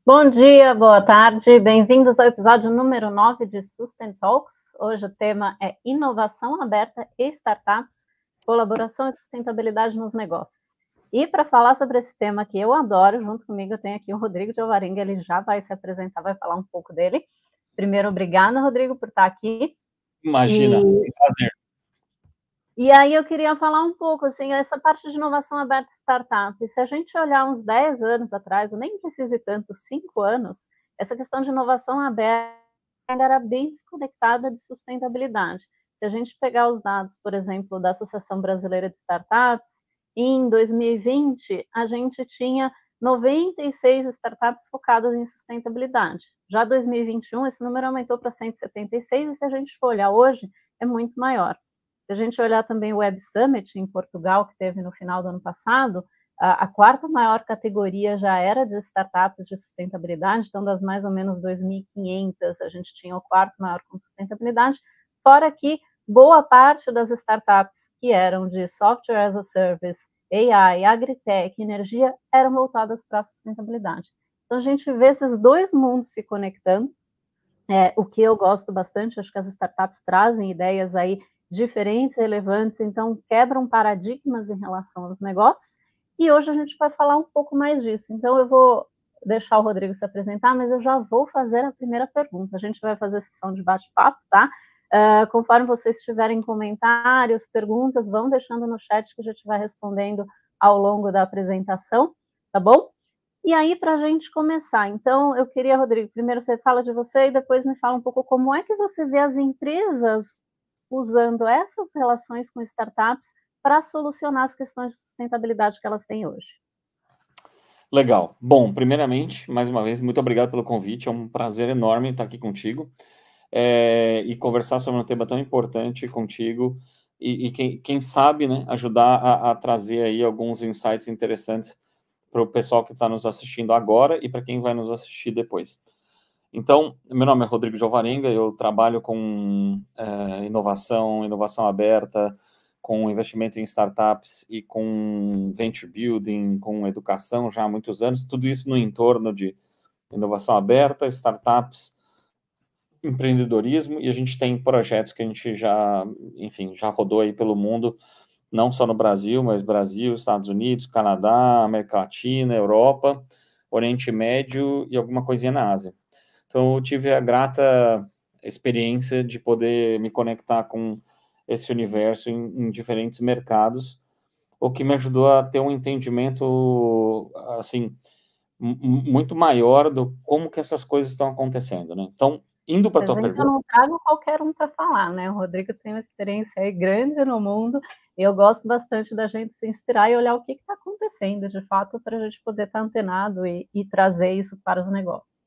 Bom dia, boa tarde, bem-vindos ao episódio número 9 de Sustain Talks. Hoje o tema é inovação aberta e startups, colaboração e sustentabilidade nos negócios. E para falar sobre esse tema que eu adoro, junto comigo eu tenho aqui o Rodrigo de Alvarenga, ele já vai se apresentar, vai falar um pouco dele. Primeiro, obrigada, Rodrigo, por estar aqui. Imagina, um prazer. E aí eu queria falar um pouco, assim, essa parte de inovação aberta e startup. Se a gente olhar uns 10 anos atrás, ou nem precise tanto, 5 anos, essa questão de inovação aberta era bem desconectada de sustentabilidade. Se a gente pegar os dados, por exemplo, da Associação Brasileira de Startups, em 2020, a gente tinha 96 startups focadas em sustentabilidade. Já em 2021, esse número aumentou para 176, e se a gente for olhar hoje, é muito maior. Se a gente olhar também o Web Summit em Portugal, que teve no final do ano passado, a quarta maior categoria já era de startups de sustentabilidade, então das mais ou menos 2.500, a gente tinha o quarto maior com sustentabilidade, fora que boa parte das startups que eram de software as a service, AI, agritech, energia, eram voltadas para a sustentabilidade. Então a gente vê esses dois mundos se conectando, o que eu gosto bastante, acho que as startups trazem ideias aí diferentes, relevantes, então quebram paradigmas em relação aos negócios, e hoje a gente vai falar um pouco mais disso. Então eu vou deixar o Rodrigo se apresentar, mas eu já vou fazer a primeira pergunta. A gente vai fazer a sessão de bate-papo, tá? Conforme vocês tiverem comentários, perguntas, vão deixando no chat que a gente vai respondendo ao longo da apresentação, tá bom? E aí, para a gente começar, então, eu queria, Rodrigo, primeiro você fala de você e depois me fala um pouco como é que você vê as empresas usando essas relações com startups para solucionar as questões de sustentabilidade que elas têm hoje. Legal. Bom, primeiramente, mais uma vez, muito obrigado pelo convite. É um prazer enorme estar aqui contigo e conversar sobre um tema tão importante contigo e quem sabe, né, ajudar a trazer aí alguns insights interessantes para o pessoal que está nos assistindo agora e para quem vai nos assistir depois. Então, meu nome é Rodrigo de Alvarenga, eu trabalho com inovação aberta, com investimento em startups e com venture building, com educação já há muitos anos, tudo isso no entorno de inovação aberta, startups, empreendedorismo, e a gente tem projetos que a gente já, enfim, já rodou aí pelo mundo, não só no Brasil, mas Brasil, Estados Unidos, Canadá, América Latina, Europa, Oriente Médio e alguma coisinha na Ásia. Então, eu tive a grata experiência de poder me conectar com esse universo em diferentes mercados, o que me ajudou a ter um entendimento, assim, muito maior do como que essas coisas estão acontecendo, né? Então, indo para a tua pergunta... Eu não trago qualquer um para falar, né? O Rodrigo tem uma experiência aí grande no mundo, e eu gosto bastante da gente se inspirar e olhar o que está acontecendo, de fato, para a gente poder estar antenado e trazer isso para os negócios.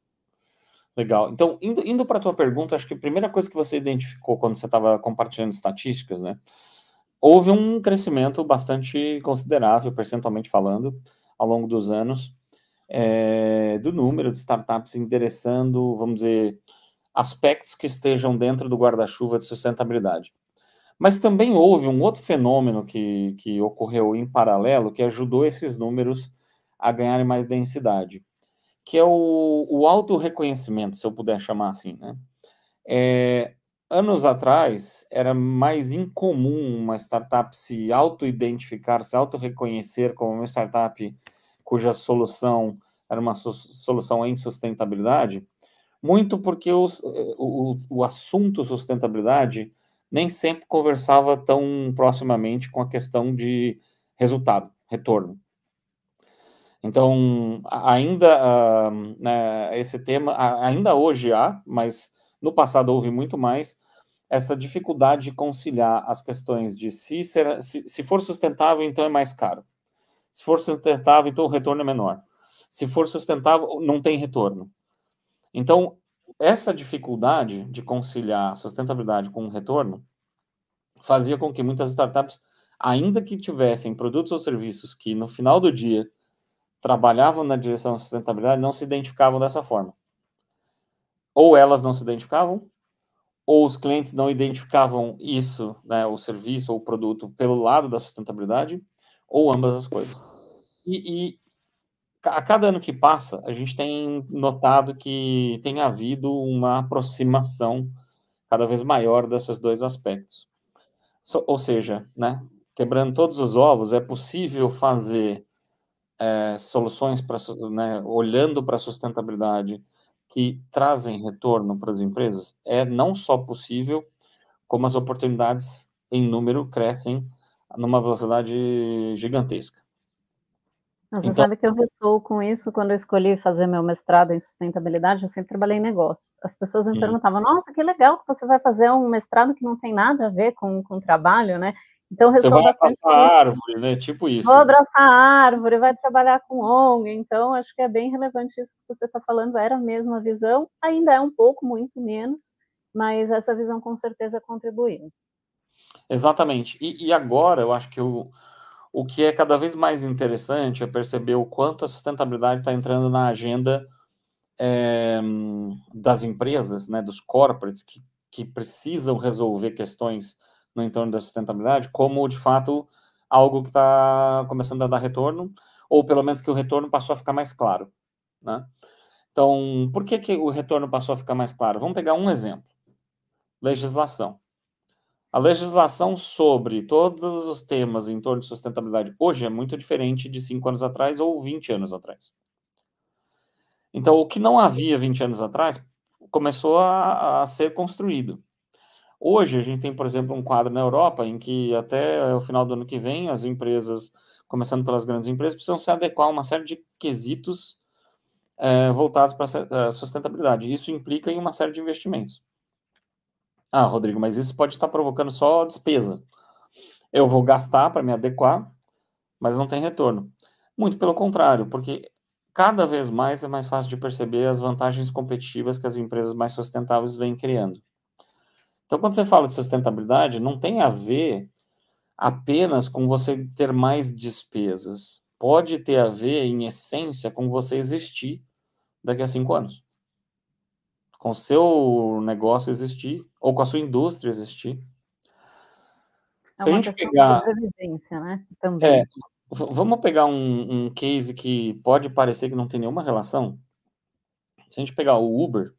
Legal. Então, indo para a tua pergunta, acho que a primeira coisa que você identificou quando você estava compartilhando estatísticas, né? Houve um crescimento bastante considerável, percentualmente falando, ao longo dos anos, do número de startups endereçando, vamos dizer, aspectos que estejam dentro do guarda-chuva de sustentabilidade. Mas também houve um outro fenômeno que ocorreu em paralelo, que ajudou esses números a ganharem mais densidade, que é o autorreconhecimento, se eu puder chamar assim, né? Anos atrás, era mais incomum uma startup se auto-identificar, se auto-reconhecer como uma startup cuja solução era uma solução em sustentabilidade, muito porque o assunto sustentabilidade nem sempre conversava tão proximamente com a questão de resultado, retorno. Então, ainda né, esse tema, ainda hoje há, mas no passado houve muito mais, essa dificuldade de conciliar as questões de se for sustentável, então é mais caro. Se for sustentável, então o retorno é menor. Se for sustentável, não tem retorno. Então, essa dificuldade de conciliar sustentabilidade com retorno fazia com que muitas startups, ainda que tivessem produtos ou serviços que no final do dia trabalhavam na direção da sustentabilidade, não se identificavam dessa forma. Ou elas não se identificavam, ou os clientes não identificavam isso, né, o serviço ou o produto, pelo lado da sustentabilidade, ou ambas as coisas. E a cada ano que passa, a gente tem notado que tem havido uma aproximação cada vez maior desses dois aspectos. Ou seja, né, quebrando todos os ovos, é possível fazer soluções para, né, olhando para a sustentabilidade que trazem retorno para as empresas. É não só possível, como as oportunidades em número crescem numa velocidade gigantesca. Você Então, sabe que eu ressoo com isso quando eu escolhi fazer meu mestrado em sustentabilidade, eu sempre trabalhei em negócios. As pessoas me perguntavam, nossa, que legal que você vai fazer um mestrado que não tem nada a ver com trabalho, né? Então, você ressoa vai bastante abraçar com isso. a árvore, né? Tipo Vou isso. abraçar a árvore, vai trabalhar com ONG, então acho que é bem relevante isso que você está falando, era mesmo a visão, ainda é um pouco, muito menos, mas essa visão com certeza contribuiu. Exatamente. E agora, eu acho que o que é cada vez mais interessante é perceber o quanto a sustentabilidade está entrando na agenda das empresas, né, dos corporates, que precisam resolver questões no entorno da sustentabilidade, como, de fato, algo que está começando a dar retorno, ou pelo menos que o retorno passou a ficar mais claro, né? Então, por que o retorno passou a ficar mais claro? Vamos pegar um exemplo. Legislação. A legislação sobre todos os temas em torno de sustentabilidade hoje é muito diferente de 5 anos atrás ou 20 anos atrás. Então, o que não havia 20 anos atrás começou a ser construído. Hoje, a gente tem, por exemplo, um quadro na Europa em que até o final do ano que vem, as empresas, começando pelas grandes empresas, precisam se adequar a uma série de quesitos voltados para a sustentabilidade. Isso implica em uma série de investimentos. Ah, Rodrigo, mas isso pode estar provocando só despesa. Eu vou gastar para me adequar, mas não tem retorno. Muito pelo contrário, porque cada vez mais é mais fácil de perceber as vantagens competitivas que as empresas mais sustentáveis vêm criando. Então, quando você fala de sustentabilidade, não tem a ver apenas com você ter mais despesas. Pode ter a ver, em essência, com você existir daqui a 5 anos. Com o seu negócio existir, ou com a sua indústria existir. É Se a uma gente questão de pegar. sobrevivência, né? É, Também. vamos pegar um case que pode parecer que não tem nenhuma relação. Se a gente pegar o Uber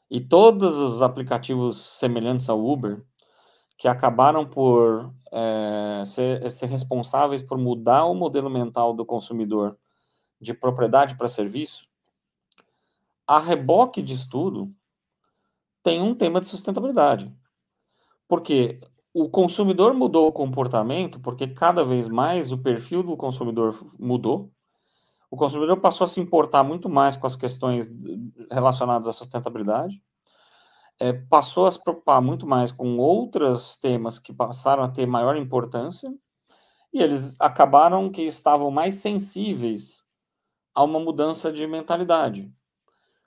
e todos os aplicativos semelhantes ao Uber, que acabaram por ser responsáveis por mudar o modelo mental do consumidor de propriedade para serviço, a reboque de estudo tem um tema de sustentabilidade. Porque o consumidor mudou o comportamento, porque cada vez mais o perfil do consumidor mudou. O consumidor passou a se importar muito mais com as questões relacionadas à sustentabilidade, passou a se preocupar muito mais com outros temas que passaram a ter maior importância, e eles acabaram que estavam mais sensíveis a uma mudança de mentalidade.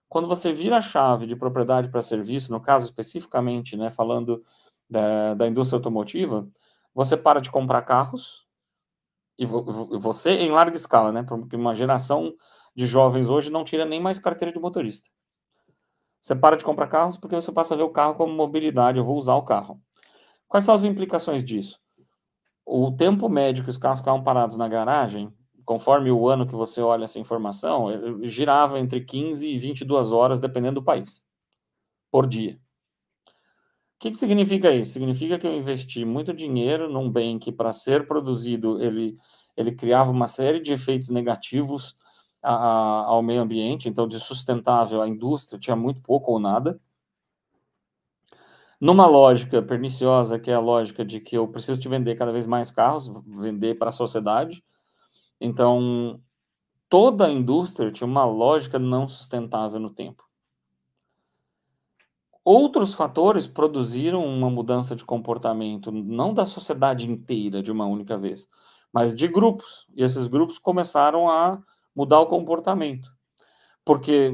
Quando você vira a chave de propriedade para serviço, no caso especificamente, né, falando da indústria automotiva, você para de comprar carros, e você em larga escala, né, porque uma geração de jovens hoje não tira nem mais carteira de motorista. Você para de comprar carros porque você passa a ver o carro como mobilidade, eu vou usar o carro. Quais são as implicações disso? O tempo médio que os carros ficavam parados na garagem, conforme o ano que você olha essa informação, ele girava entre 15 e 22 horas, dependendo do país, por dia. O que significa isso? Significa que eu investi muito dinheiro num bem que, para ser produzido, ele criava uma série de efeitos negativos ao meio ambiente, então de sustentável a indústria tinha muito pouco ou nada. Numa lógica perniciosa, que é a lógica de que eu preciso te vender cada vez mais carros, vender para a sociedade. Então, toda a indústria tinha uma lógica não sustentável no tempo. Outros fatores produziram uma mudança de comportamento, não da sociedade inteira de uma única vez, mas de grupos. E esses grupos começaram a mudar o comportamento. Porque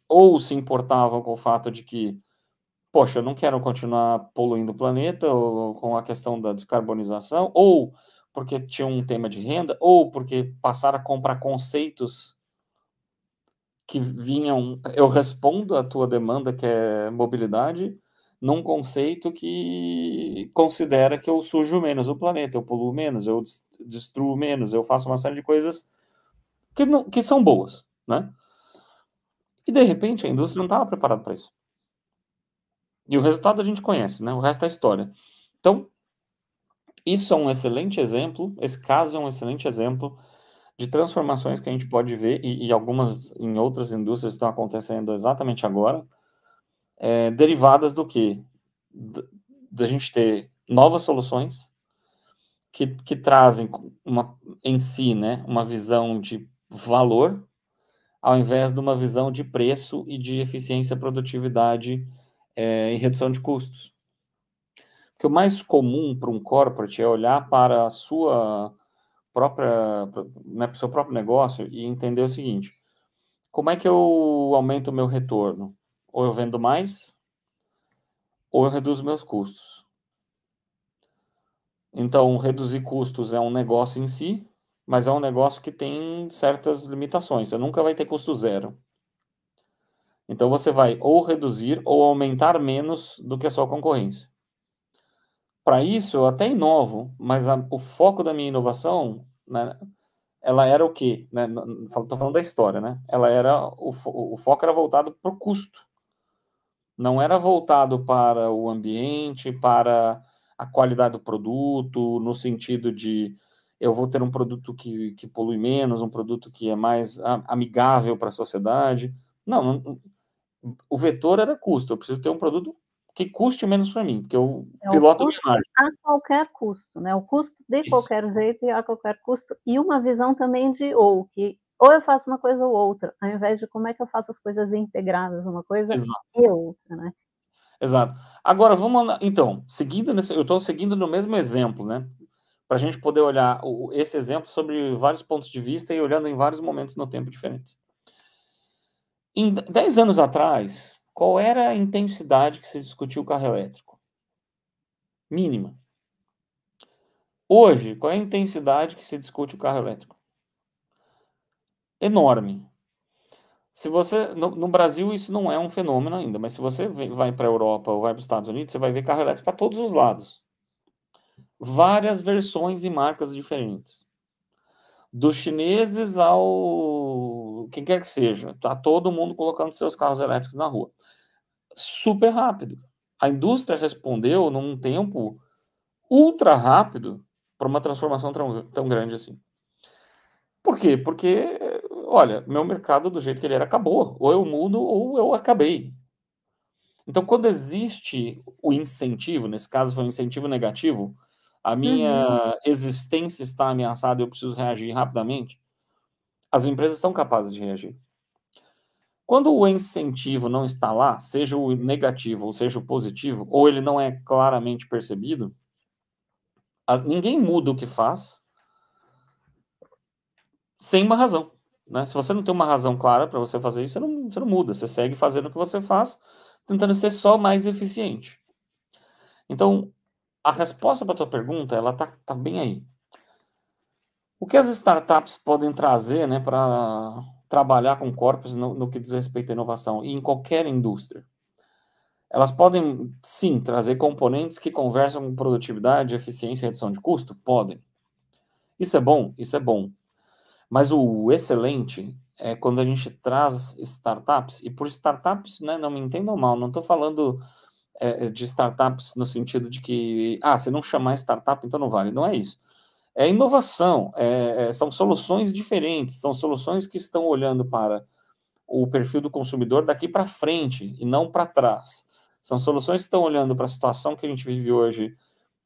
ou se importavam com o fato de que, poxa, eu não quero continuar poluindo o planeta, ou com a questão da descarbonização, ou porque tinha um tema de renda, ou porque passaram a comprar conceitos que vinham, eu respondo à tua demanda, que é mobilidade, num conceito que considera que eu sujo menos o planeta, eu poluo menos, eu destruo menos, eu faço uma série de coisas que são boas, né? E, de repente, a indústria não estava preparada para isso. E o resultado a gente conhece, né? O resto é história. Então, isso é um excelente exemplo, esse caso é um excelente exemplo de transformações que a gente pode ver, e algumas em outras indústrias estão acontecendo exatamente agora, derivadas do quê? Da gente ter novas soluções que trazem em si, né, uma visão de valor, ao invés de uma visão de preço e de eficiência, produtividade e redução de custos. Porque o mais comum para um corporate é olhar para a sua própria, né, para o seu próprio negócio e entender o seguinte: como é que eu aumento o meu retorno? Ou eu vendo mais, ou eu reduzo meus custos. Então, reduzir custos é um negócio em si, mas é um negócio que tem certas limitações. Você nunca vai ter custo zero. Então, você vai ou reduzir ou aumentar menos do que a sua concorrência. Para isso, eu até inovo, mas o foco da minha inovação, né, ela era o quê? Né? Estou falando da história, né? Ela era o foco era voltado para o custo. Não era voltado para o ambiente, para a qualidade do produto, no sentido de eu vou ter um produto que polui menos, um produto que é mais amigável para a sociedade. Não, o vetor era custo. Eu preciso ter um produto que custe menos para mim, porque eu o piloto minha custo margem. a qualquer custo, né, o custo de Isso. qualquer jeito e a qualquer custo, e uma visão também de ou eu faço uma coisa ou outra, ao invés de como é que eu faço as coisas integradas, uma coisa Exato. e outra, né. Exato. Agora, vamos então, eu estou seguindo no mesmo exemplo, né? Para a gente poder olhar esse exemplo sobre vários pontos de vista e olhando em vários momentos no tempo diferentes. Em 10 anos atrás, qual era a intensidade que se discutiu o carro elétrico? Mínima. Hoje, qual é a intensidade que se discute o carro elétrico? Enorme. Se você no Brasil isso não é um fenômeno ainda, mas se você vai para a Europa ou vai para os Estados Unidos, você vai ver carro elétrico para todos os lados. Várias versões e marcas diferentes. Dos chineses ao quem quer que seja, tá todo mundo colocando seus carros elétricos na rua. Super rápido. A indústria respondeu num tempo ultra rápido para uma transformação tão grande assim. Por quê? Porque, olha, meu mercado do jeito que ele era acabou. Ou eu mudo ou eu acabei. Então, quando existe o incentivo, nesse caso foi um incentivo negativo, a minha existência está ameaçada e eu preciso reagir rapidamente, as empresas são capazes de reagir. Quando o incentivo não está lá, seja o negativo ou seja o positivo, ou ele não é claramente percebido, ninguém muda o que faz sem uma razão. Né? Se você não tem uma razão clara para você fazer isso, você não muda. Você segue fazendo o que você faz, tentando ser só mais eficiente. Então, a resposta para a tua pergunta, ela tá bem aí. O que as startups podem trazer, né, para trabalhar com corpos no que diz respeito à inovação e em qualquer indústria? Elas podem, sim, trazer componentes que conversam com produtividade, eficiência e redução de custo? Podem. Isso é bom? Isso é bom. Mas o excelente é quando a gente traz startups, e por startups, né, não me entendam mal, não estou falando de startups no sentido de que, se não chamar startup, então não vale. Não é isso. É inovação, são soluções diferentes, são soluções que estão olhando para o perfil do consumidor daqui para frente e não para trás. São soluções que estão olhando para a situação que a gente vive hoje,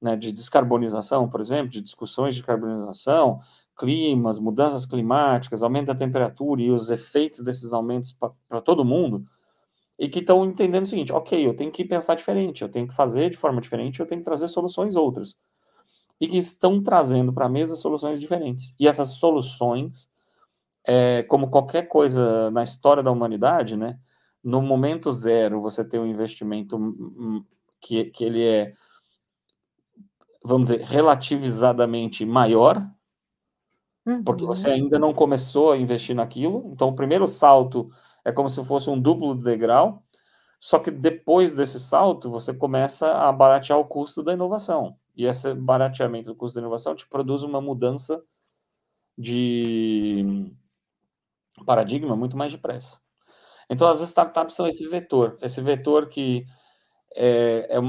né, de descarbonização, por exemplo, de discussões de carbonização, climas, mudanças climáticas, aumento da temperatura e os efeitos desses aumentos para todo mundo, e que estão entendendo o seguinte: ok, eu tenho que pensar diferente, eu tenho que fazer de forma diferente, eu tenho que trazer soluções outras. E que estão trazendo para a mesa soluções diferentes. E essas soluções, como qualquer coisa na história da humanidade, né, no momento zero você tem um investimento que ele é, vamos dizer, relativizadamente maior, porque você ainda não começou a investir naquilo. Então, o primeiro salto é como se fosse um duplo degrau, só que depois desse salto, você começa a baratear o custo da inovação. E esse barateamento do custo da inovação te produz uma mudança de paradigma muito mais depressa. Então, as startups são esse vetor que é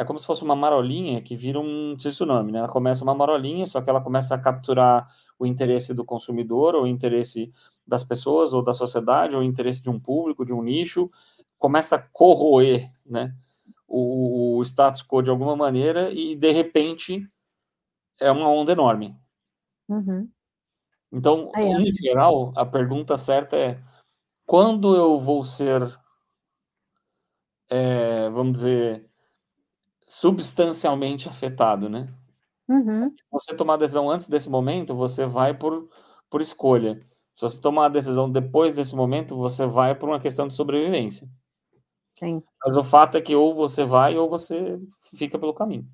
como se fosse uma marolinha que vira um tsunami, né? Ela começa uma marolinha, só que ela começa a capturar o interesse do consumidor, ou o interesse das pessoas, ou da sociedade, ou o interesse de um público, de um nicho, começa a corroer, né, o status quo de alguma maneira, e de repente é uma onda enorme. Uhum. Então, Aí, em geral, a pergunta certa é: quando eu vou ser, vamos dizer, substancialmente afetado, né? uhum. Se você tomar a decisão antes desse momento, você vai por escolha. Se você tomar a decisão depois desse momento, você vai por uma questão de sobrevivência. Sim, Mas o fato é que ou você vai ou você fica pelo caminho.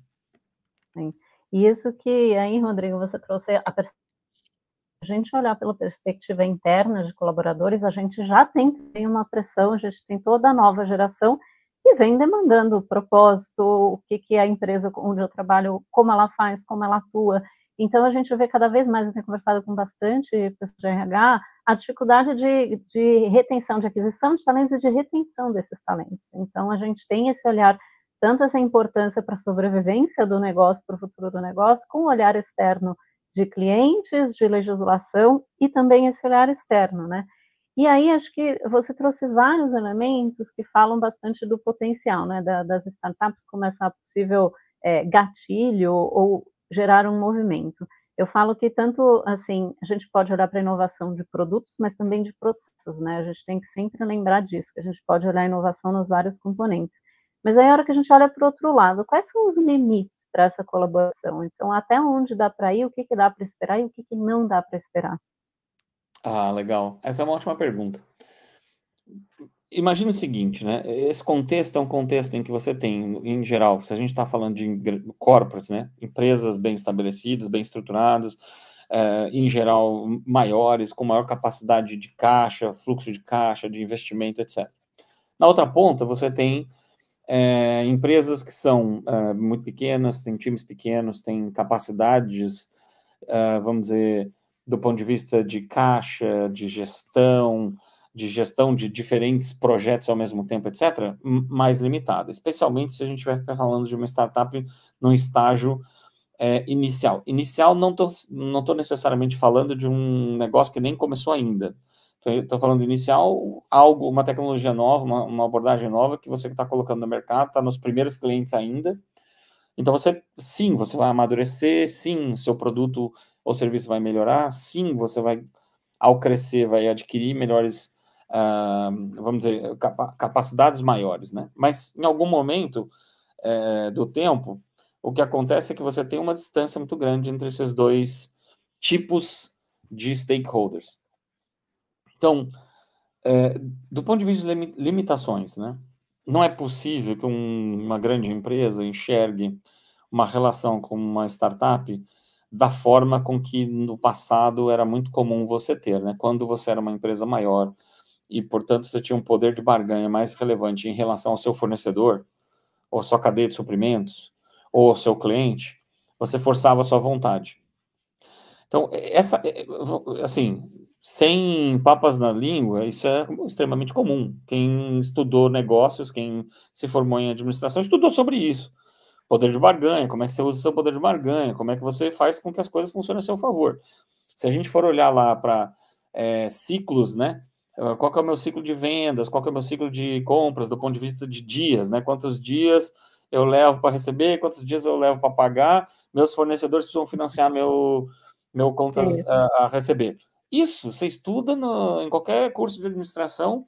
sim. E isso que aí, Rodrigo, você trouxe a gente olhar pela perspectiva interna de colaboradores, a gente já tem uma pressão, a gente tem toda a nova geração que vem demandando o propósito, o que a empresa onde eu trabalho, como ela faz, como ela atua. Então, a gente vê cada vez mais, eu tenho conversado com bastante pessoas de RH, a dificuldade de retenção, de aquisição de talentos e de retenção desses talentos. Então, a gente tem esse olhar, tanto essa importância para a sobrevivência do negócio, para o futuro do negócio, com o olhar externo de clientes, de legislação e também esse olhar externo, né? E aí acho que você trouxe vários elementos que falam bastante do potencial, né, das startups como essa possível gatilho ou gerar um movimento. Eu falo que tanto assim a gente pode olhar para a inovação de produtos, mas também de processos, né? A gente tem que sempre lembrar disso, que a gente pode olhar a inovação nos vários componentes. Mas aí a hora que a gente olha para o outro lado, quais são os limites para essa colaboração? Então, até onde dá para ir, o que dá para esperar e o que não dá para esperar? Ah, legal. Essa é uma ótima pergunta. Imagina o seguinte, né? Esse contexto é um contexto em que você tem, em geral, se a gente está falando de corporates, né? Empresas bem estabelecidas, bem estruturadas, em geral maiores, com maior capacidade de caixa, fluxo de caixa, de investimento, etc. Na outra ponta, você tem empresas que são muito pequenas, têm times pequenos, têm capacidades, vamos dizer, do ponto de vista de caixa, de gestão de diferentes projetos ao mesmo tempo, etc., mais limitada, especialmente se a gente estiver falando de uma startup num estágio inicial. Inicial, não tô necessariamente falando de um negócio que nem começou ainda. Estou falando inicial, algo, uma tecnologia nova, uma abordagem nova que você está colocando no mercado, está nos primeiros clientes ainda. Então, sim, você vai amadurecer, sim, seu produto ou serviço vai melhorar, sim, você vai, ao crescer, vai adquirir melhores, vamos dizer, capacidades maiores, né? Mas, em algum momento do tempo, o que acontece é que você tem uma distância muito grande entre esses dois tipos de stakeholders. Então, do ponto de vista de limitações, né? Não é possível que uma grande empresa enxergue uma relação com uma startup da forma com que no passado era muito comum você ter, né? Quando você era uma empresa maior e, portanto, você tinha um poder de barganha mais relevante em relação ao seu fornecedor, ou a sua cadeia de suprimentos, ou ao seu cliente, você forçava a sua vontade. Então, assim, sem papas na língua, isso é extremamente comum. Quem estudou negócios, quem se formou em administração, estudou sobre isso. Poder de barganha, como é que você usa o seu poder de barganha, como é que você faz com que as coisas funcionem a seu favor. Se a gente for olhar lá para ciclos, né? Qual que é o meu ciclo de vendas, qual que é o meu ciclo de compras, do ponto de vista de dias, né? Quantos dias eu levo para receber, quantos dias eu levo para pagar, meus fornecedores precisam financiar meu contas a receber. Isso você estuda em qualquer curso de administração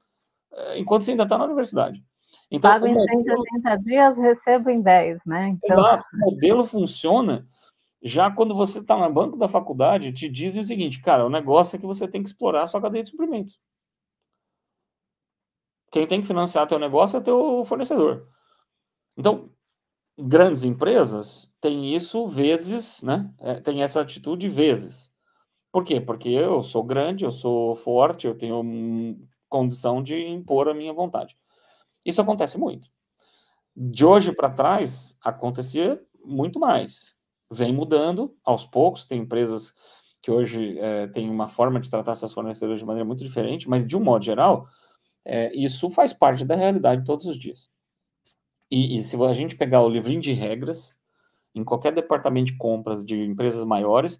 enquanto você ainda está na universidade. Então, Pago em 180 dias, recebo em 10, né? Então, exato, o modelo funciona já quando você está no banco da faculdade, te dizem o seguinte, cara, o negócio é que você tem que explorar a sua cadeia de suprimentos. Quem tem que financiar teu negócio é teu fornecedor. Então, grandes empresas têm isso vezes, né? Tem essa atitude vezes. Por quê? Porque eu sou grande, eu sou forte, eu tenho condição de impor a minha vontade. Isso acontece muito. De hoje para trás, acontecia muito mais. Vem mudando aos poucos, tem empresas que hoje tem uma forma de tratar seus fornecedores de maneira muito diferente, mas de um modo geral, isso faz parte da realidade todos os dias. E se a gente pegar o livrinho de regras, em qualquer departamento de compras de empresas maiores,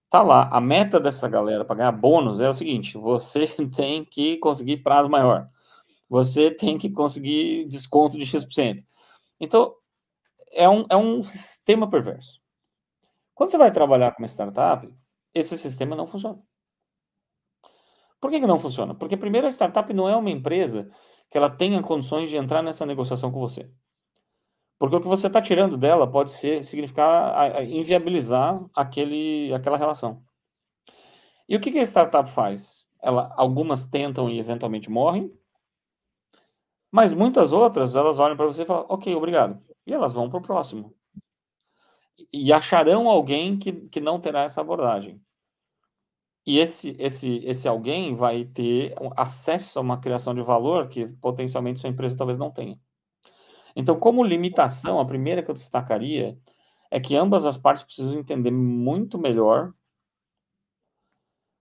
tá lá, a meta dessa galera para ganhar bônus é o seguinte: você tem que conseguir prazo maior, você tem que conseguir desconto de X%. Então, é um sistema perverso. Quando você vai trabalhar com uma startup, esse sistema não funciona. Por que não funciona? Porque, primeiro, a startup não é uma empresa que ela tenha condições de entrar nessa negociação com você. Porque o que você está tirando dela pode significar inviabilizar aquela relação. E o que a startup faz? Algumas tentam e eventualmente morrem, mas muitas outras, elas olham para você e falam, ok, obrigado. E elas vão para o próximo. E acharão alguém que não terá essa abordagem. E esse alguém vai ter acesso a uma criação de valor que potencialmente sua empresa talvez não tenha. Então, como limitação, a primeira que eu destacaria é que ambas as partes precisam entender muito melhor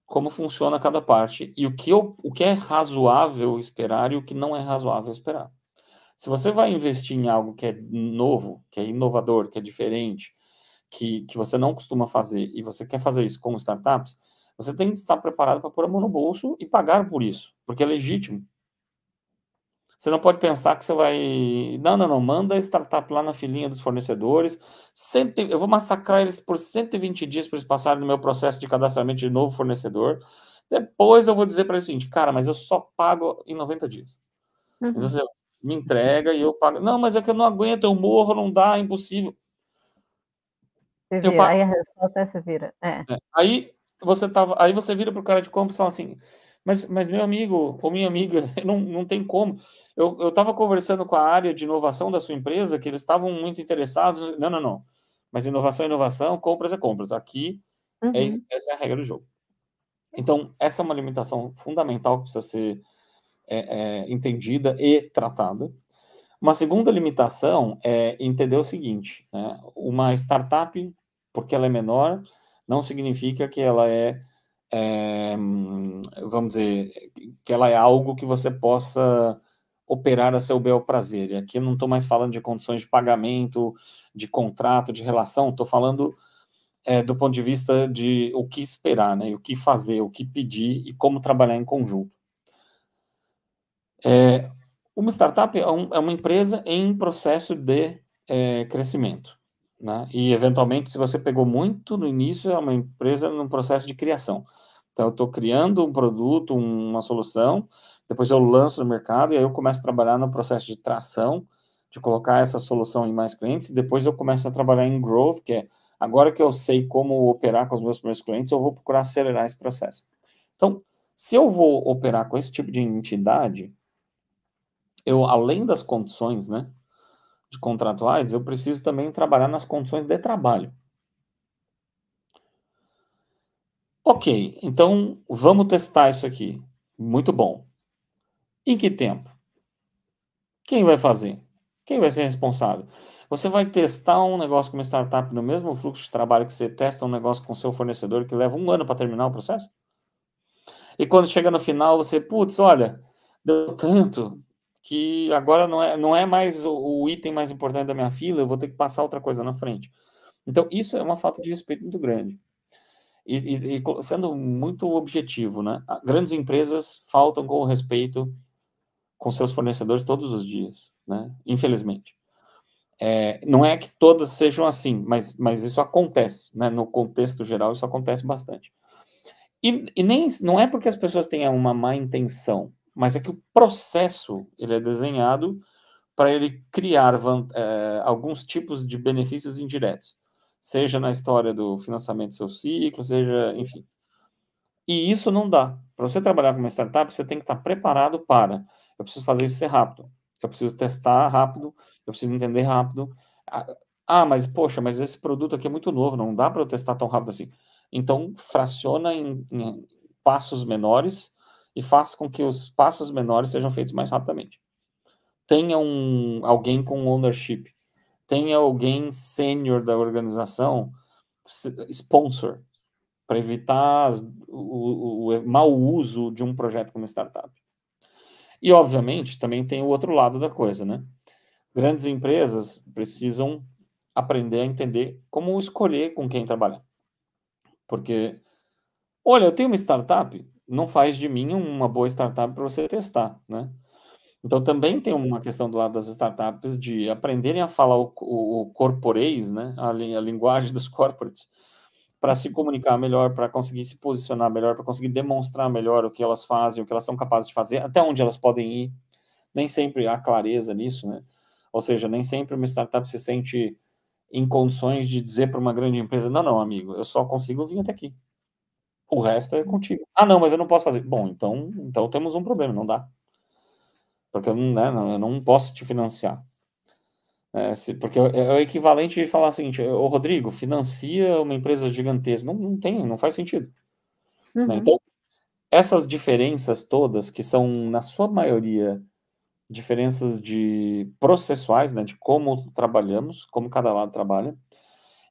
como funciona cada parte e o que é razoável esperar e o que não é razoável esperar. Se você vai investir em algo que é novo, que é inovador, que é diferente, que você não costuma fazer e você quer fazer isso com startups, você tem que estar preparado para pôr a mão no bolso e pagar por isso, porque é legítimo. Você não pode pensar que você vai... Não, manda a startup lá na filinha dos fornecedores, eu vou massacrar eles por 120 dias para eles passarem no meu processo de cadastramento de novo fornecedor, depois eu vou dizer para eles o seguinte, cara, mas eu só pago em 90 dias. Então você me entrega e eu pago. Não, mas é que eu não aguento, eu morro, não dá, é impossível. Aí a resposta é: você vira. Aí você vira pro cara de compras e fala assim, mas meu amigo ou minha amiga, não tem como. Eu estava conversando com a área de inovação da sua empresa, que eles estavam muito interessados. Não. Mas inovação é inovação, compras é compras. Aqui, essa é a regra do jogo. Então, essa é uma limitação fundamental que precisa ser entendida e tratada. Uma segunda limitação é entender o seguinte, né? Uma startup, porque ela é menor, não significa que ela vamos dizer, que ela é algo que você possa operar a seu bel prazer. E aqui eu não estou mais falando de condições de pagamento, de contrato, de relação, estou falando do ponto de vista de o que esperar, né? O que fazer, o que pedir e como trabalhar em conjunto. Uma startup é uma empresa em processo de crescimento, né? E, eventualmente, se você pegou muito no início, é uma empresa num processo de criação. Então, eu estou criando um produto, uma solução, depois eu lanço no mercado e aí eu começo a trabalhar no processo de tração, de colocar essa solução em mais clientes, e depois eu começo a trabalhar em growth, que é agora que eu sei como operar com os meus primeiros clientes, eu vou procurar acelerar esse processo. Então, se eu vou operar com esse tipo de entidade, além das condições, né, de contratuais, eu preciso também trabalhar nas condições de trabalho. Ok, então vamos testar isso aqui. Muito bom. Em que tempo? Quem vai fazer? Quem vai ser responsável? Você vai testar um negócio com uma startup no mesmo fluxo de trabalho que você testa um negócio com seu fornecedor que leva 1 ano para terminar o processo? E quando chega no final, você, putz, olha, deu tanto que agora não é mais o item mais importante da minha fila, eu vou ter que passar outra coisa na frente. Então, isso é uma falta de respeito muito grande. E sendo muito objetivo, né? Grandes empresas faltam com o respeito com seus fornecedores todos os dias, né? Infelizmente. Não é que todas sejam assim, mas isso acontece, né? No contexto geral, isso acontece bastante. E nem, não é porque as pessoas tenham uma má intenção, mas é que o processo ele é desenhado para ele criar alguns tipos de benefícios indiretos, seja na história do financiamento do seu ciclo, seja, enfim. E isso não dá. Para você trabalhar com uma startup, você tem que estar preparado para, eu preciso fazer isso ser rápido, eu preciso testar rápido, eu preciso entender rápido. Mas poxa, mas esse produto aqui é muito novo, não dá para eu testar tão rápido assim. Então, fraciona em passos menores e faça com que os passos menores sejam feitos mais rapidamente. Tenha alguém com ownership, tenha alguém sênior da organização, sponsor, para evitar o mau uso de um projeto como startup. E, obviamente, também tem o outro lado da coisa, né? Grandes empresas precisam aprender a entender como escolher com quem trabalhar. Porque, olha, eu tenho uma startup, não faz de mim uma boa startup para você testar, né? Então, também tem uma questão do lado das startups de aprenderem a falar o corporês, né? A linguagem dos corporates, para se comunicar melhor, para conseguir se posicionar melhor, para conseguir demonstrar melhor o que elas fazem, o que elas são capazes de fazer, até onde elas podem ir. Nem sempre há clareza nisso, né? Ou seja, nem sempre uma startup se sente em condições de dizer para uma grande empresa, não, amigo, eu só consigo vir até aqui. O resto é contigo. Ah, não, mas eu não posso fazer. Bom, então temos um problema, não dá. Porque eu não posso te financiar. Porque é o equivalente de falar o seguinte, ô Rodrigo, financia uma empresa gigantesca. Não faz sentido. Né? Então, essas diferenças todas, que são, na sua maioria, diferenças processuais, né, de como trabalhamos, como cada lado trabalha,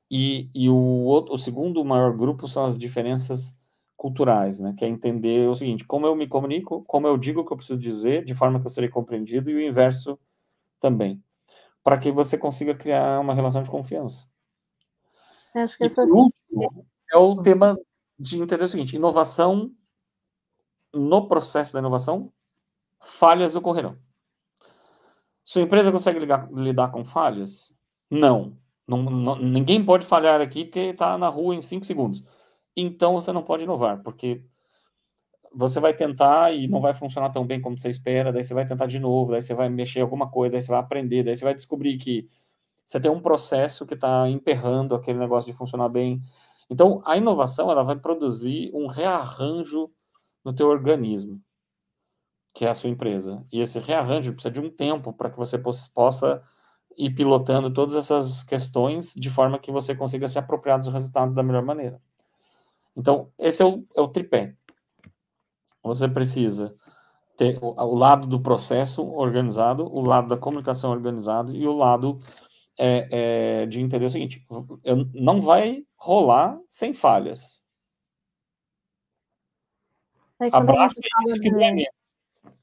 e o segundo maior grupo são as diferenças culturais, né, que é entender o seguinte, como eu me comunico, como eu digo o que eu preciso dizer, de forma que eu serei compreendido, e o inverso também, para que você consiga criar uma relação de confiança. Acho que E por último, é o tema de entender o seguinte, inovação, no processo da inovação, falhas ocorrerão. Sua empresa consegue lidar com falhas? Não. Ninguém pode falhar aqui porque está na rua em 5 segundos. Então você não pode inovar, porque você vai tentar e não vai funcionar tão bem como você espera, daí você vai tentar de novo, daí você vai mexer em alguma coisa, daí você vai aprender, daí você vai descobrir que você tem um processo que está emperrando aquele negócio de funcionar bem. Então, a inovação ela vai produzir um rearranjo no teu organismo, que é a sua empresa. E esse rearranjo precisa de um tempo para que você possa ir pilotando todas essas questões de forma que você consiga se apropriar dos resultados da melhor maneira. Então, esse é o tripé. Você precisa ter o lado do processo organizado, o lado da comunicação organizado e o lado de entender o seguinte, não vai rolar sem falhas. Abraça isso que não é mesmo.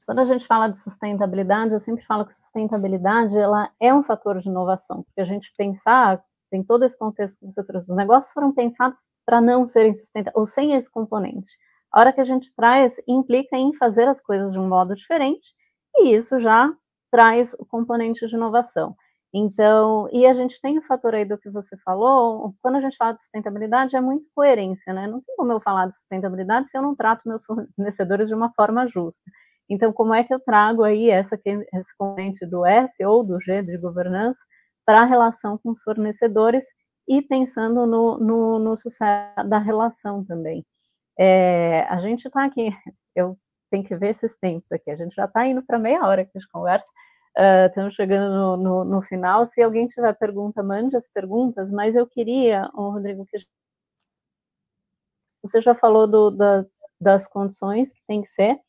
Quando a gente fala de sustentabilidade, eu sempre falo que sustentabilidade ela é um fator de inovação, porque a gente pensar, tem todo esse contexto que você trouxe, os negócios foram pensados para não serem sustentáveis, ou sem esse componente. A hora que a gente traz, implica em fazer as coisas de um modo diferente, e isso já traz o componente de inovação. Então, e a gente tem o fator aí do que você falou, quando a gente fala de sustentabilidade, é muito coerência, né? Não tem como eu falar de sustentabilidade se eu não trato meus fornecedores de uma forma justa. Então, como é que eu trago aí esse componente do S ou do G de governança para a relação com os fornecedores e pensando no sucesso da relação também. A gente está aqui, eu tenho que ver esses tempos aqui, a gente já está indo para meia hora aqui de conversa, estamos chegando no final, se alguém tiver pergunta, mande as perguntas, mas eu queria, Rodrigo, que você já falou das condições que tem que ser,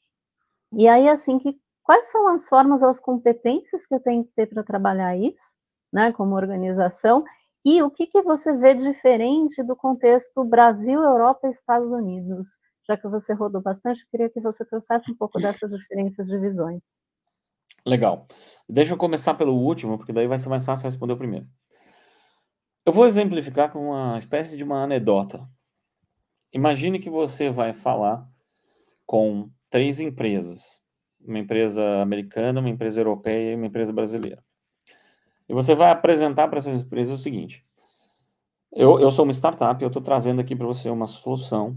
e aí, assim, quais são as formas ou as competências que eu tenho que ter para trabalhar isso, né, como organização, e o que você vê diferente do contexto Brasil, Europa e Estados Unidos? Já que você rodou bastante, eu queria que você trouxesse um pouco dessas diferenças de visões. Legal. Deixa eu começar pelo último, porque daí vai ser mais fácil responder o primeiro. Eu vou exemplificar com uma espécie de uma anedota. Imagine que você vai falar com 3 empresas. Uma empresa americana, uma empresa europeia e uma empresa brasileira. E você vai apresentar para essas empresas o seguinte: eu sou uma startup, eu estou trazendo aqui para você uma solução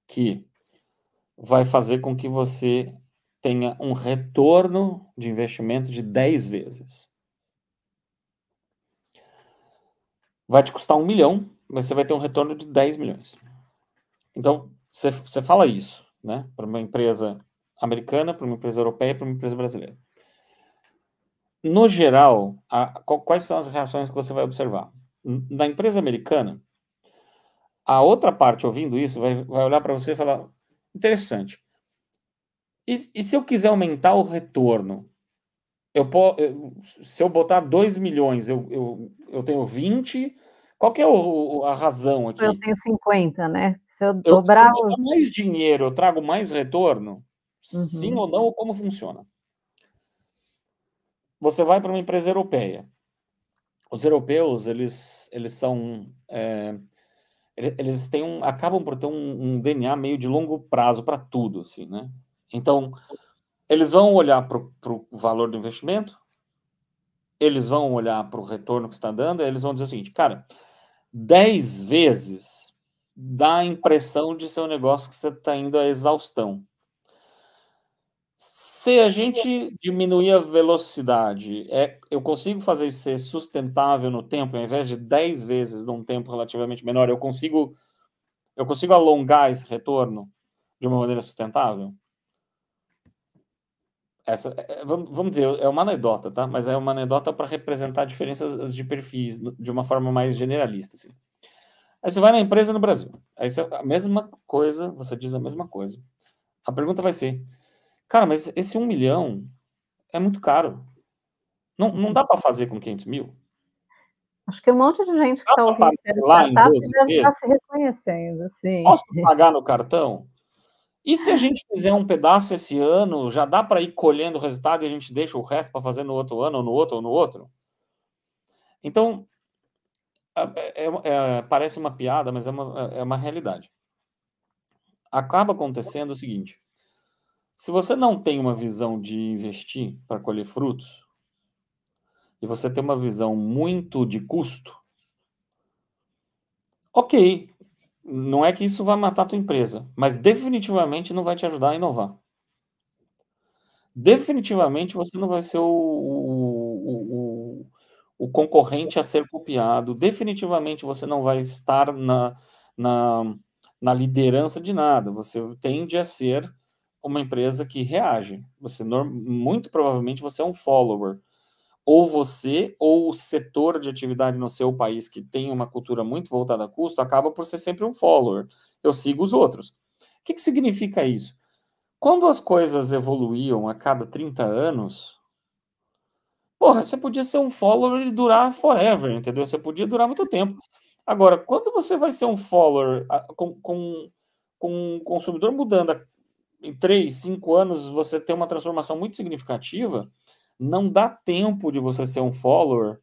que vai fazer com que você tenha um retorno de investimento de 10 vezes. Vai te custar 1 milhão, mas você vai ter um retorno de 10 milhões. Então, você fala isso, né, para uma empresa americana, para uma empresa europeia, para uma empresa brasileira. No geral, quais são as reações que você vai observar? Na empresa americana, a outra parte ouvindo isso vai olhar para você e falar, interessante. E se eu quiser aumentar o retorno? Se eu botar 2 milhões, eu tenho 20? Qual que é a razão aqui? Eu tenho 50, né? Se eu Se dobrar eu os... botar mais dinheiro, eu trago mais retorno? Sim ou não, ou como funciona? Você vai para uma empresa europeia. Os europeus, eles são... eles têm acabam por ter um DNA meio de longo prazo para tudo, assim, né? Então, eles vão olhar para o valor do investimento, eles vão olhar para o retorno que está dando, e eles vão dizer o seguinte, cara, 10 vezes dá a impressão de ser um negócio que você está indo à exaustão. Se a gente diminuir a velocidade, eu consigo fazer isso ser sustentável no tempo, ao invés de 10 vezes num tempo relativamente menor, eu consigo alongar esse retorno de uma maneira sustentável? Vamos dizer, é uma anedota, tá? Mas é uma anedota para representar diferenças de perfis de uma forma mais generalista, assim. Aí você vai na empresa no Brasil. Aí a mesma coisa, você diz a mesma coisa. A pergunta vai ser, cara, mas esse 1 milhão é muito caro. Não dá para fazer com 500 mil? Acho que um monte de gente que Dá está para ouvindo ser parcelar em startup 12 deve estar vezes? se reconhecendo, assim. Posso pagar no cartão? E se a gente fizer um pedaço esse ano, já dá para ir colhendo o resultado e a gente deixa o resto para fazer no outro ano, ou no outro, ou no outro? Então, parece uma piada, mas é uma realidade. Acaba acontecendo o seguinte: se você não tem uma visão de investir para colher frutos, e você tem uma visão muito de custo, ok, não é que isso vai matar a tua empresa, mas definitivamente não vai te ajudar a inovar. Definitivamente você não vai ser o concorrente a ser copiado. Definitivamente você não vai estar na, na liderança de nada. Você tende a ser uma empresa que reage. Muito provavelmente você é um follower. Ou você, ou o setor de atividade no seu país que tem uma cultura muito voltada a custo, acaba por ser sempre um follower. Eu sigo os outros. O que significa isso? Quando as coisas evoluíam a cada 30 anos, porra, você podia ser um follower e durar forever, entendeu? Você podia durar muito tempo. Agora, quando você vai ser um follower com um consumidor mudando em 3, 5 anos, você tem uma transformação muito significativa, não dá tempo de você ser um follower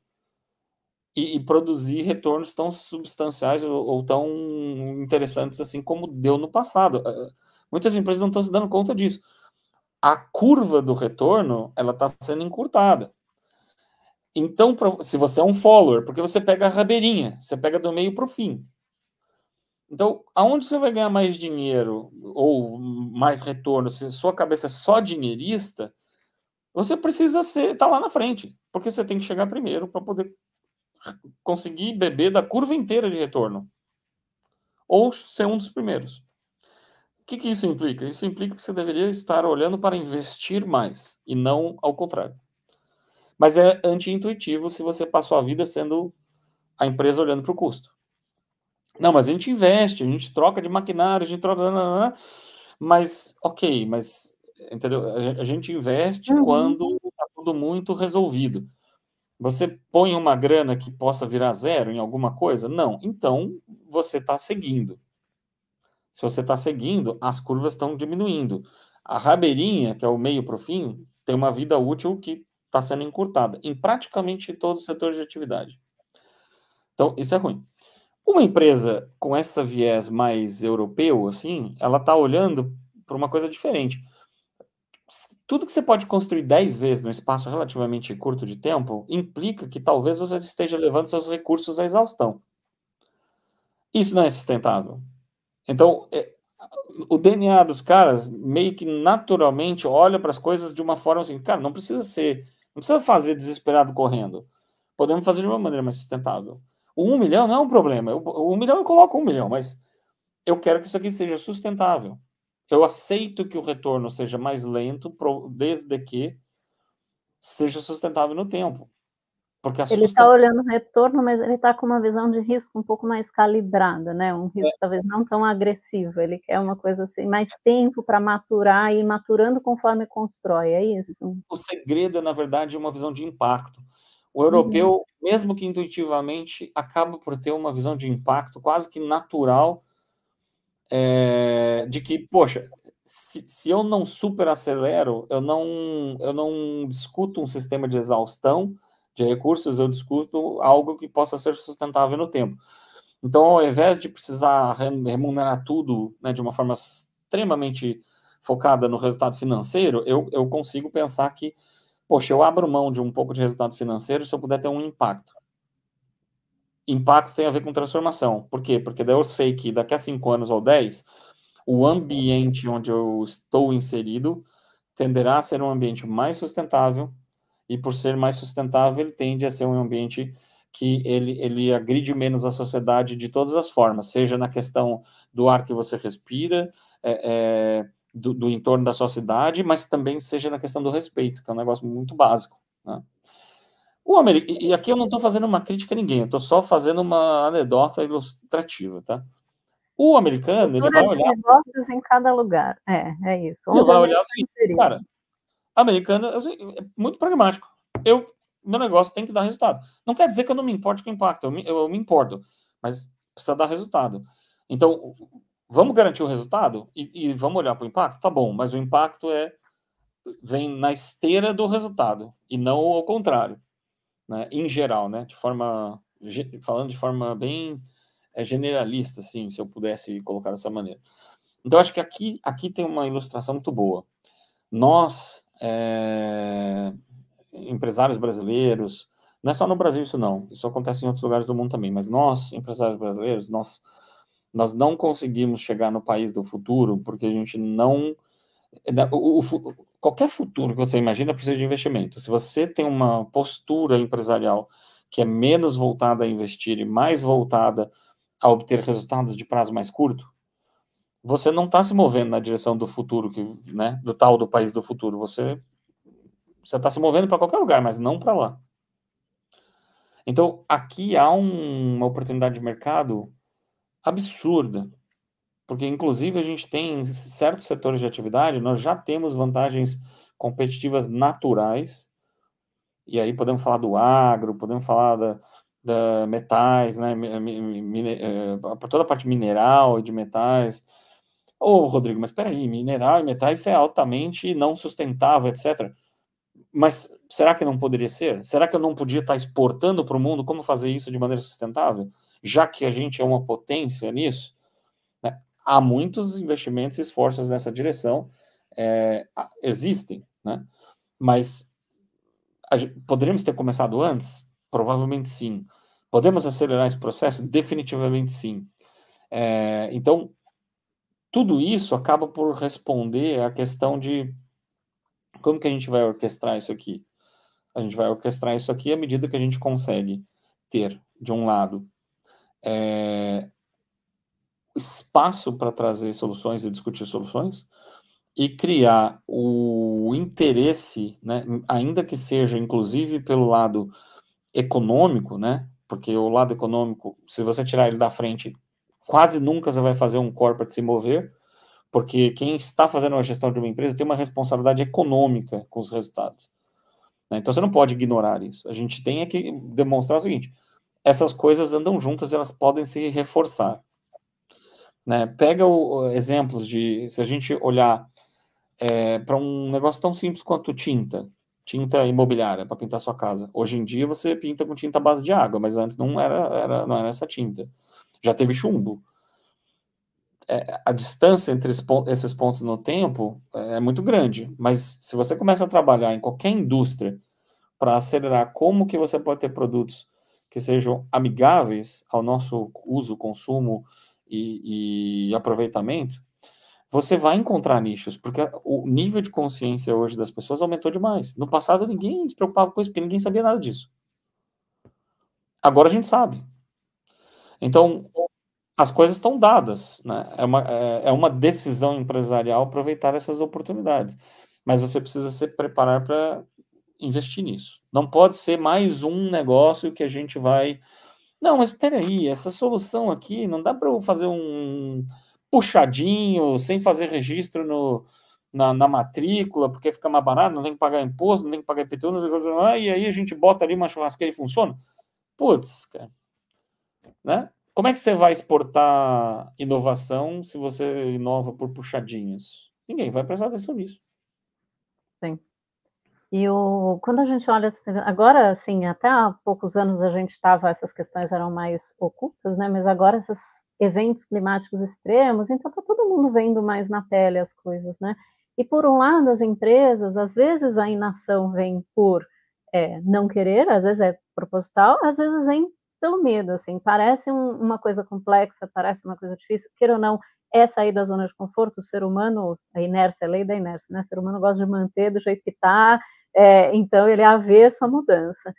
e produzir retornos tão substanciais ou tão interessantes assim como deu no passado. Muitas empresas não estão se dando conta disso. A curva do retorno ela está sendo encurtada. Então, se você é um follower, porque você pega a rabeirinha, você pega do meio para o fim. Então, aonde você vai ganhar mais dinheiro ou mais retorno, se sua cabeça é só dinheirista, você precisa estar lá na frente, porque você tem que chegar primeiro para poder conseguir beber da curva inteira de retorno, ou ser um dos primeiros. O que isso implica? Isso implica que você deveria estar olhando para investir mais, e não ao contrário. Mas é anti-intuitivo se você passou a vida sendo a empresa olhando para o custo. Não, mas a gente investe, a gente troca de maquinário, a gente troca... Mas, ok, mas, entendeu? A gente investe quando está tudo muito resolvido. Você põe uma grana que possa virar zero em alguma coisa? Não. Então, você está seguindo. Se você está seguindo, as curvas estão diminuindo. A rabeirinha, que é o meio para o fim, tem uma vida útil que está sendo encurtada em praticamente todos os setores de atividade. Então, isso é ruim. Uma empresa com essa viés mais europeu, assim, ela está olhando para uma coisa diferente. Tudo que você pode construir 10 vezes num espaço relativamente curto de tempo implica que talvez você esteja levando seus recursos à exaustão. Isso não é sustentável. Então, o DNA dos caras meio que naturalmente olha para as coisas de uma forma assim, cara, não precisa fazer desesperado correndo. Podemos fazer de uma maneira mais sustentável. O 1 milhão não é um problema. O 1 milhão eu coloco 1 milhão, mas eu quero que isso aqui seja sustentável. Eu aceito que o retorno seja mais lento, desde que seja sustentável no tempo. Porque Ele está olhando o retorno, mas ele está com uma visão de risco um pouco mais calibrada, né? Um risco talvez não tão agressivo. Ele quer uma coisa assim, mais tempo para maturar e ir maturando conforme constrói, é isso? O segredo é, na verdade, uma visão de impacto. O europeu, mesmo que intuitivamente, acaba por ter uma visão de impacto quase que natural. de que, poxa, se eu não superacelero, eu não discuto um sistema de exaustão de recursos, eu discuto algo que possa ser sustentável no tempo. Então, ao invés de precisar remunerar tudo, né, de uma forma extremamente focada no resultado financeiro, eu consigo pensar que, poxa, eu abro mão de um pouco de resultado financeiro se eu puder ter um impacto. Impacto tem a ver com transformação. Por quê? Porque daí eu sei que daqui a 5 anos ou 10, o ambiente onde eu estou inserido tenderá a ser um ambiente mais sustentável, e por ser mais sustentável, ele tende a ser um ambiente que ele agride menos a sociedade de todas as formas, seja na questão do ar que você respira, do entorno da sua cidade, mas também seja na questão do respeito, que é um negócio muito básico, né? E aqui eu não estou fazendo uma crítica a ninguém, eu estou só fazendo uma anedota ilustrativa, tá? O americano, ele Cultura vai de olhar... negócios em cada lugar. É isso. Ele Onde vai a gente olhar o está seguinte, inserido. cara, americano é muito pragmático. Meu negócio tem que dar resultado. Não quer dizer que eu não me importe com o impacto, eu me importo, mas precisa dar resultado. Então, vamos garantir o resultado e vamos olhar para o impacto? Tá bom, mas o impacto vem na esteira do resultado e não ao contrário, né? Em geral, né? Falando de forma bem generalista, assim, se eu pudesse colocar dessa maneira. Então, acho que aqui tem uma ilustração muito boa. Nós, empresários brasileiros, não é só no Brasil isso não, isso acontece em outros lugares do mundo também, mas nós, empresários brasileiros, nós não conseguimos chegar no país do futuro porque a gente não... Qualquer futuro que você imagina precisa de investimento. Se você tem uma postura empresarial que é menos voltada a investir e mais voltada a obter resultados de prazo mais curto, você não está se movendo na direção do futuro, né, do tal do país do futuro. Você está se movendo para qualquer lugar, mas não para lá. Então, aqui há uma oportunidade de mercado absurda, porque, inclusive, a gente tem certos setores de atividade, nós já temos vantagens competitivas naturais, e aí podemos falar do agro, podemos falar da metais, né, toda a parte mineral e de metais. Ô, Rodrigo, mas espera aí, mineral e metais é altamente não sustentável, etc. Mas será que não poderia ser? Será que eu não podia estar exportando para o mundo como fazer isso de maneira sustentável? Já que a gente é uma potência nisso, né? Há muitos investimentos e esforços nessa direção, existem, né? Mas poderíamos ter começado antes? Provavelmente sim. Podemos acelerar esse processo? Definitivamente sim. Então, tudo isso acaba por responder à questão de como que a gente vai orquestrar isso aqui. A gente vai orquestrar isso aqui à medida que a gente consegue ter, de um lado, espaço para trazer soluções e discutir soluções, e criar o interesse, né, ainda que seja, inclusive, pelo lado econômico, né, porque o lado econômico, se você tirar ele da frente, quase nunca você vai fazer um corporate se mover, porque quem está fazendo a gestão de uma empresa tem uma responsabilidade econômica com os resultados, né? Então você não pode ignorar isso. A gente tem que demonstrar o seguinte: essas coisas andam juntas, elas podem se reforçar, né? Pega exemplos se a gente olhar para um negócio tão simples quanto tinta imobiliária para pintar sua casa. Hoje em dia você pinta com tinta à base de água, mas antes não era essa tinta. Já teve chumbo. A distância entre esses pontos no tempo é muito grande, mas se você começa a trabalhar em qualquer indústria para acelerar como que você pode ter produtos que sejam amigáveis ao nosso uso, consumo e aproveitamento, você vai encontrar nichos, porque o nível de consciência hoje das pessoas aumentou demais. No passado ninguém se preocupava com isso, porque ninguém sabia nada disso. Agora a gente sabe. Então, as coisas estão dadas, né? É uma decisão empresarial aproveitar essas oportunidades. Mas você precisa se preparar para investir nisso. Não pode ser mais um negócio que a gente vai... Não, mas espera aí, essa solução aqui, não dá para eu fazer um puxadinho, sem fazer registro na matrícula, porque fica mais barato, não tem que pagar imposto, não tem que pagar IPTU, e aí a gente bota ali uma churrasqueira e funciona? Putz, cara. Né? Como é que você vai exportar inovação se você inova por puxadinhos? Ninguém vai prestar atenção nisso. Sim. Quando a gente olha assim, agora, assim, até há poucos anos a gente estava, essas questões eram mais ocultas, né? Mas agora esses eventos climáticos extremos, então está todo mundo vendo mais na pele as coisas, né? E por um lado, as empresas, às vezes a inação vem por não querer, às vezes é proposital, às vezes vem pelo medo, assim, parece uma coisa complexa, parece uma coisa difícil, queira ou não, é sair da zona de conforto, o ser humano, a inércia, a lei da inércia, né? O ser humano gosta de manter do jeito que está, então ele é avesso à mudança.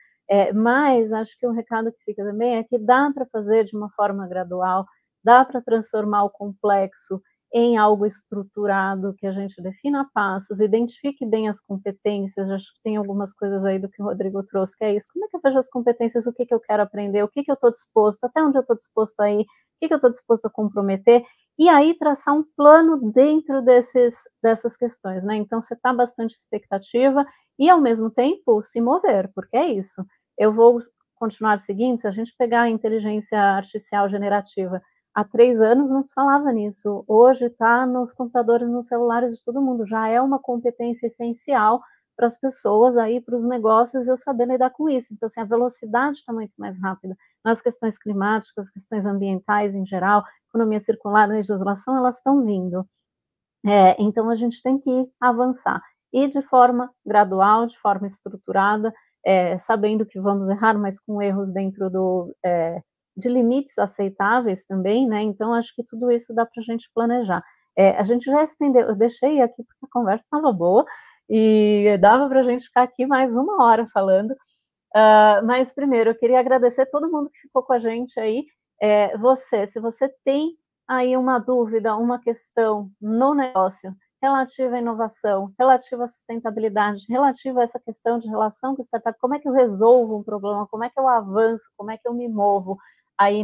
Mas acho que um recado que fica também é que dá para fazer de uma forma gradual, dá para transformar o complexo em algo estruturado, que a gente defina passos, identifique bem as competências. Acho que tem algumas coisas aí do que o Rodrigo trouxe, que é isso. Como é que eu vejo as competências? O que eu quero aprender? O que eu estou disposto? Até onde eu estou disposto a ir? O que eu estou disposto a comprometer? E aí traçar um plano dentro dessas questões, né? Então, você está bastante expectativa e, ao mesmo tempo, se mover, porque é isso. Eu vou continuar seguindo, se a gente pegar a inteligência artificial generativa, há 3 anos não se falava nisso, hoje está nos computadores, nos celulares de todo mundo, já é uma competência essencial para as pessoas aí, para os negócios, eu saber lidar com isso. Então, assim, a velocidade está muito mais rápida. Nas questões climáticas, questões ambientais em geral, economia circular, legislação, elas estão vindo. Então, a gente tem que avançar. E de forma gradual, de forma estruturada, sabendo que vamos errar, mas com erros dentro de limites aceitáveis também, né? Então, acho que tudo isso dá para a gente planejar. A gente já estendeu, eu deixei aqui porque a conversa estava boa e dava para a gente ficar aqui mais 1 hora falando. Mas primeiro, eu queria agradecer todo mundo que ficou com a gente aí. Se você tem aí uma dúvida, uma questão no negócio relativa à inovação, relativa à sustentabilidade, relativa a essa questão de relação com startup, como é que eu resolvo um problema, como é que eu avanço, como é que eu me movo aí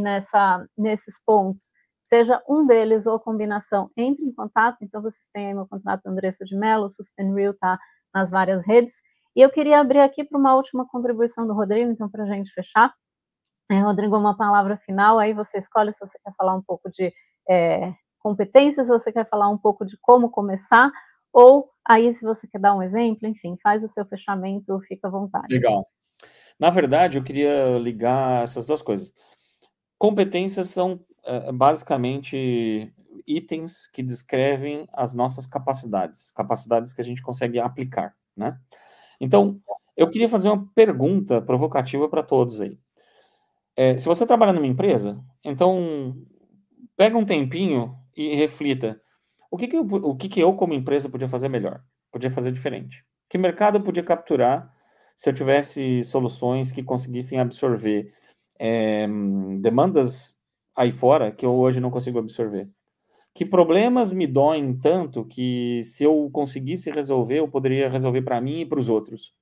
nesses pontos, seja um deles ou a combinação, entre em contato. Então, vocês têm aí meu contato, Andressa de Mello, SustainReal está nas várias redes. E eu queria abrir aqui para uma última contribuição do Rodrigo, então, para a gente fechar. Rodrigo, uma palavra final, aí você escolhe se você quer falar um pouco de competências, se você quer falar um pouco de como começar, ou aí se você quer dar um exemplo, enfim, faz o seu fechamento, fica à vontade. Legal. Na verdade, eu queria ligar essas duas coisas. Competências são basicamente itens que descrevem as nossas capacidades que a gente consegue aplicar, né? Então, eu queria fazer uma pergunta provocativa para todos aí. Se você trabalha numa empresa, então pega um tempinho e reflita. O que eu, como empresa, podia fazer melhor? Podia fazer diferente? Que mercado eu podia capturar se eu tivesse soluções que conseguissem absorver demandas aí fora que eu hoje não consigo absorver? Que problemas me doem tanto que se eu conseguisse resolver, eu poderia resolver para mim e para os outros?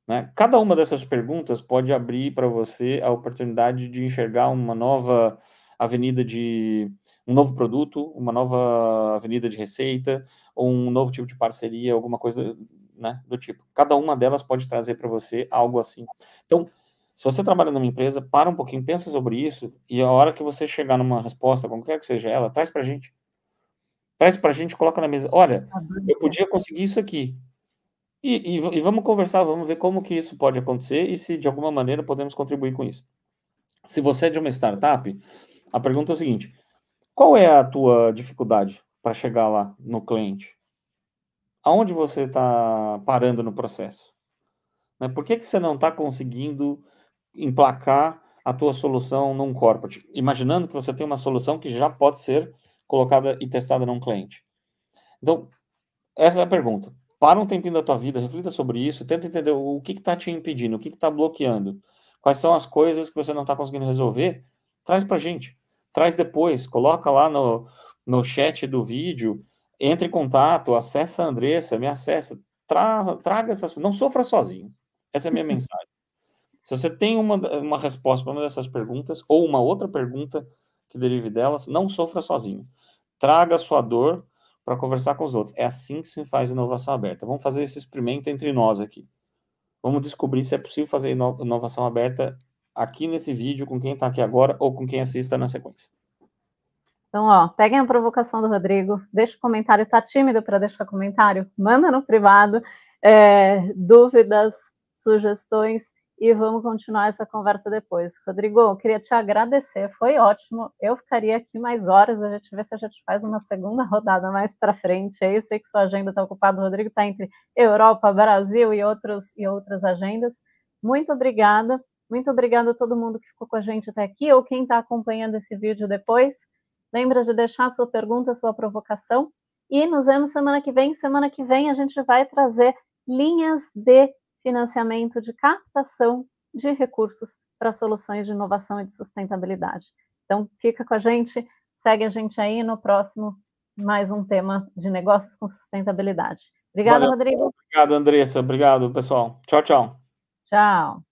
Né? Cada uma dessas perguntas pode abrir para você a oportunidade de enxergar uma nova avenida de um novo produto, uma nova avenida de receita, ou um novo tipo de parceria, alguma coisa, né, do tipo. Cada uma delas pode trazer para você algo assim. Então, se você trabalha numa empresa, para um pouquinho, pensa sobre isso, e a hora que você chegar numa resposta, qualquer que seja ela, traz para a gente. Traz para a gente, coloca na mesa. Olha, eu podia conseguir isso aqui. E vamos conversar, vamos ver como que isso pode acontecer e se de alguma maneira podemos contribuir com isso. Se você é de uma startup, a pergunta é o seguinte: qual é a tua dificuldade para chegar lá no cliente? Aonde você está parando no processo? Né? Por que você não está conseguindo emplacar a tua solução num corporate? Imaginando que você tem uma solução que já pode ser colocada e testada num cliente. Então, essa é a pergunta. Para um tempinho da tua vida, reflita sobre isso, tenta entender o que está te impedindo, o que está bloqueando, quais são as coisas que você não está conseguindo resolver, traz para a gente, traz depois, coloca lá no chat do vídeo, entre em contato, acessa a Andressa, me acessa, traga essas, não sofra sozinho, essa é a minha mensagem. Se você tem uma resposta para uma dessas perguntas, ou uma outra pergunta que derive delas, não sofra sozinho, traga a sua dor para conversar com os outros. É assim que se faz inovação aberta. Vamos fazer esse experimento entre nós aqui. Vamos descobrir se é possível fazer inovação aberta aqui nesse vídeo, com quem está aqui agora ou com quem assista na sequência. Então, ó, peguem a provocação do Rodrigo, deixa o comentário, tá tímido para deixar comentário? Manda no privado, dúvidas, sugestões, e vamos continuar essa conversa depois. Rodrigo, eu queria te agradecer, foi ótimo, eu ficaria aqui mais horas, a gente vê se a gente faz uma segunda rodada mais para frente, aí eu sei que sua agenda está ocupada, o Rodrigo está entre Europa, Brasil e outras agendas. Muito obrigada a todo mundo que ficou com a gente até aqui, ou quem está acompanhando esse vídeo depois. Lembra de deixar a sua pergunta, a sua provocação, e nos vemos semana que vem. Semana que vem a gente vai trazer linhas de financiamento, de captação de recursos para soluções de inovação e de sustentabilidade. Então, fica com a gente, segue a gente aí no próximo, mais um tema de negócios com sustentabilidade. Obrigada, Rodrigo. Obrigado, Andressa. Obrigado, pessoal. Tchau, tchau. Tchau.